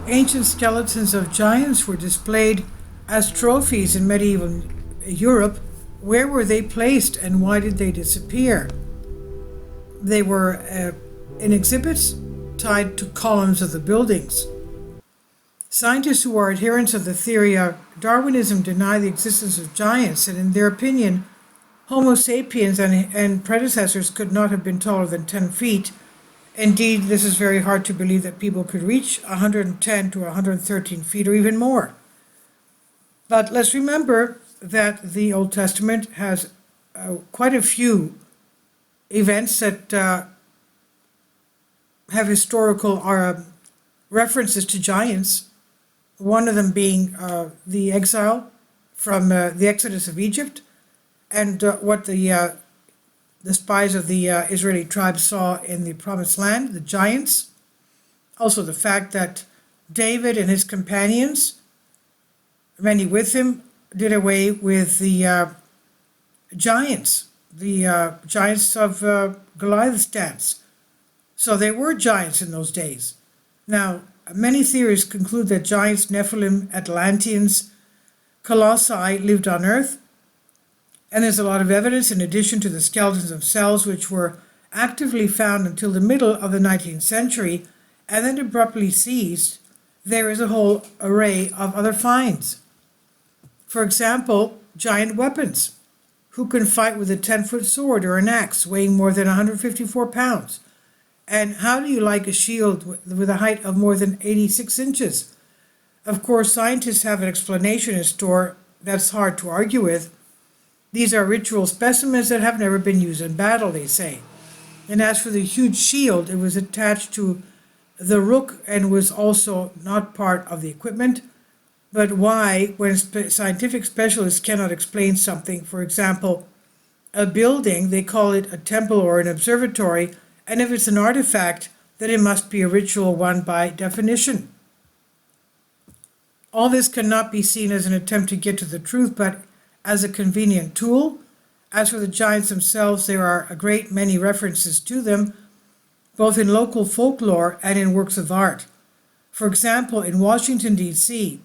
Ancient skeletons of giants were displayed as trophies in medieval Europe. Where were they placed and why did they disappear? They were in exhibits tied to columns of the buildings. Scientists who are adherents of the theory of Darwinism deny the existence of giants, and in their opinion, Homo sapiens and predecessors could not have been taller than 10 feet. Indeed, this is very hard to believe that people could reach 110 to 113 feet or even more. But let's remember that the Old Testament has quite a few events that have historical references to giants. One of them being the exile from the Exodus of Egypt, and what the spies of the Israeli tribes saw in the Promised Land, the giants. Also the fact that David and his companions, many with him, did away with the giants of Goliath's dance. So there were giants in those days. Now, many theories conclude that giants, Nephilim, Atlanteans, Colossi lived on Earth, and there's a lot of evidence in addition to the skeletons themselves, which were actively found until the middle of the 19th century and then abruptly ceased. There is a whole array of other finds. For example, giant weapons. Who can fight with a 10-foot sword or an axe weighing more than 154 pounds? And how do you like a shield with a height of more than 86 inches? Of course, scientists have an explanation in store that's hard to argue with. These are ritual specimens that have never been used in battle, they say. And as for the huge shield, it was attached to the rook and was also not part of the equipment. But why, when scientific specialists cannot explain something, for example, a building, they call it a temple or an observatory, and if it's an artifact, then it must be a ritual one by definition. All this cannot be seen as an attempt to get to the truth, but as a convenient tool. As for the giants themselves, there are a great many references to them, both in local folklore and in works of art. For example, in Washington, D.C.,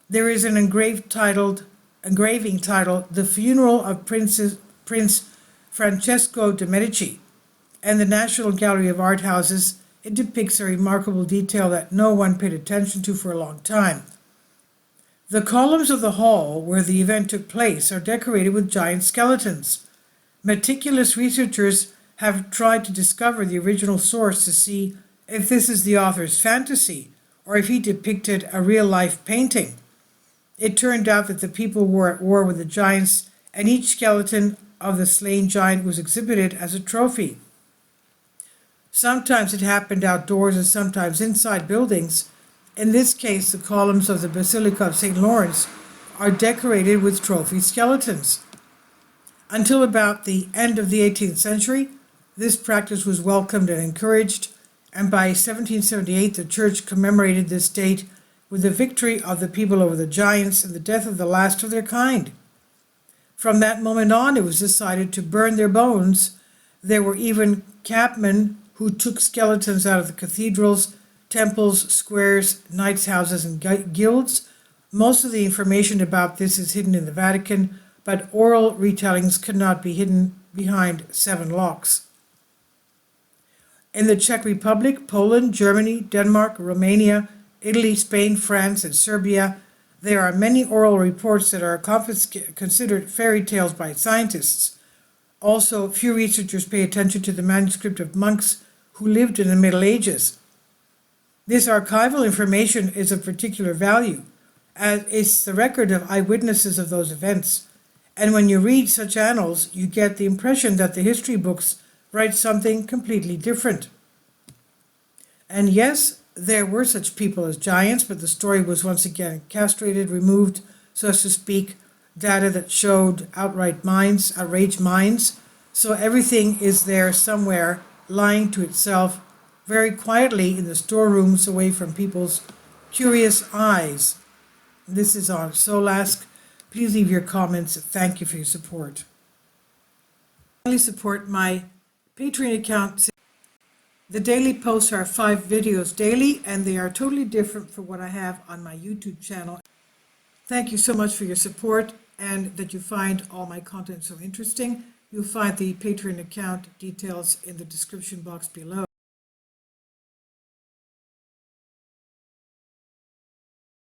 there is an engraving titled The Funeral of Prince Francesco de' Medici, and the National Gallery of Art houses. It depicts a remarkable detail that no one paid attention to for a long time. The columns of the hall where the event took place are decorated with giant skeletons. Meticulous researchers have tried to discover the original source to see if this is the author's fantasy or if he depicted a real-life painting. It turned out that the people were at war with the giants, and each skeleton of the slain giant was exhibited as a trophy. Sometimes it happened outdoors and sometimes inside buildings. In this case, the columns of the Basilica of St. Lawrence are decorated with trophy skeletons. Until about the end of the 18th century, this practice was welcomed and encouraged, and by 1778 the church commemorated this date with the victory of the people over the giants and the death of the last of their kind. From that moment on, it was decided to burn their bones. There were even capmen who took skeletons out of the cathedrals, temples, squares, knights' houses, and guilds. Most of the information about this is hidden in the Vatican, but oral retellings cannot be hidden behind 7 locks. In the Czech Republic, Poland, Germany, Denmark, Romania, Italy, Spain, France, and Serbia, there are many oral reports that are considered fairy tales by scientists. Also, few researchers pay attention to the manuscript of monks who lived in the Middle Ages. This archival information is of particular value, as it's the record of eyewitnesses of those events. And when you read such annals, you get the impression that the history books write something completely different. And yes, there were such people as giants, but the story was once again castrated, removed, so as to speak, data that showed outraged minds. So everything is there somewhere, lying to itself, very quietly in the storerooms away from people's curious eyes. This is on Solask. Please leave your comments. Thank you for your support. Please support my Patreon account. The daily posts are 5 videos daily, and they are totally different from what I have on my YouTube channel. Thank you so much for your support and that you find all my content so interesting. You'll find the Patreon account details in the description box below.